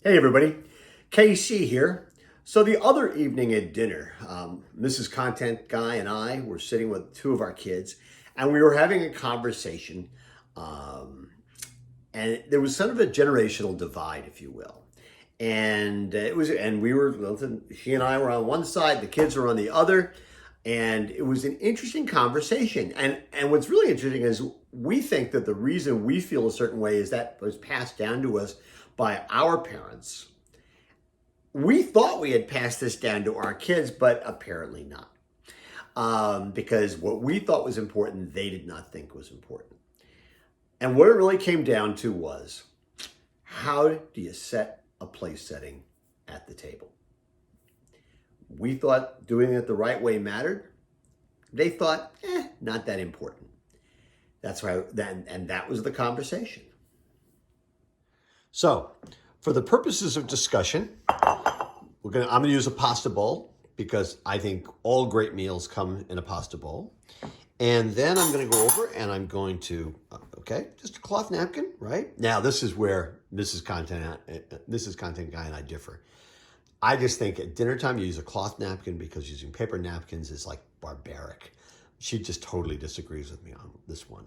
Hey everybody, KC here. So the other evening at dinner, Mrs. Content Guy and I were sitting with two of our kids, and we were having a conversation, um, and there was sort of a generational divide, if you will. And we were, she and I were on one side, the kids were on the other, and it was an interesting conversation. And what's really interesting is we think that the reason we feel a certain way is that was passed down to us by our parents. We thought we had passed this down to our kids, but apparently not. Because what we thought was important, they did not think was important. And what it really came down to was, how do you set a place setting at the table? We thought doing it the right way mattered. They thought, not that important. That's why, that was the conversation. So, for the purposes of discussion, I'm gonna use a pasta bowl because I think all great meals come in a pasta bowl. And then I'm gonna go over and I'm going to, just a cloth napkin, right? Now this is where Mrs. Content Guy and I differ. I just think at dinner time you use a cloth napkin because using paper napkins is like barbaric. She just totally disagrees with me on this one.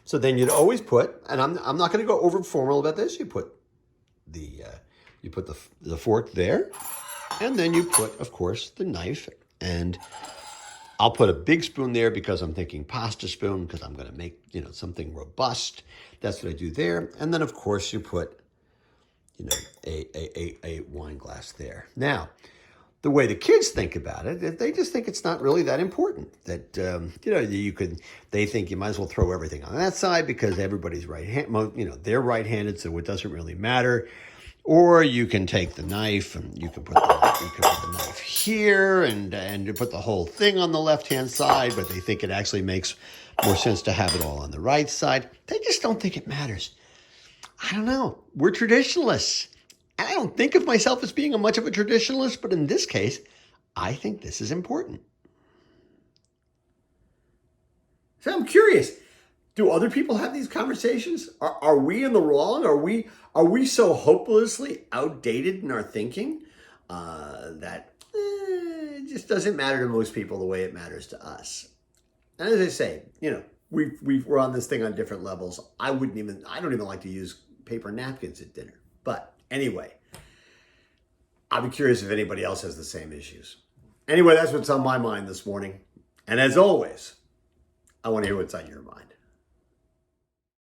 So then you'd always put, and I'm not going to go over formal about this. You put the fork there, and then you put, of course, the knife. And I'll put a big spoon there because I'm thinking pasta spoon because I'm going to make something robust. That's what I do there. And then of course you put a wine glass there. Now, the way the kids think about it, they just think it's not really that important. That they think you might as well throw everything on that side because everybody's they're right-handed, so it doesn't really matter. Or you can take the knife and you can put the knife here and you put the whole thing on the left-hand side, but they think it actually makes more sense to have it all on the right side. They just don't think it matters. I don't know. We're traditionalists. And I don't think of myself as being much of a traditionalist, but in this case, I think this is important. So I'm curious, do other people have these conversations? Are we in the wrong? Are we so hopelessly outdated in our thinking that it just doesn't matter to most people the way it matters to us? And as I say, we're on this thing on different levels. I don't even like to use paper napkins at dinner. But anyway, I'll be curious if anybody else has the same issues. Anyway, that's what's on my mind this morning. And as always, I want to hear what's on your mind.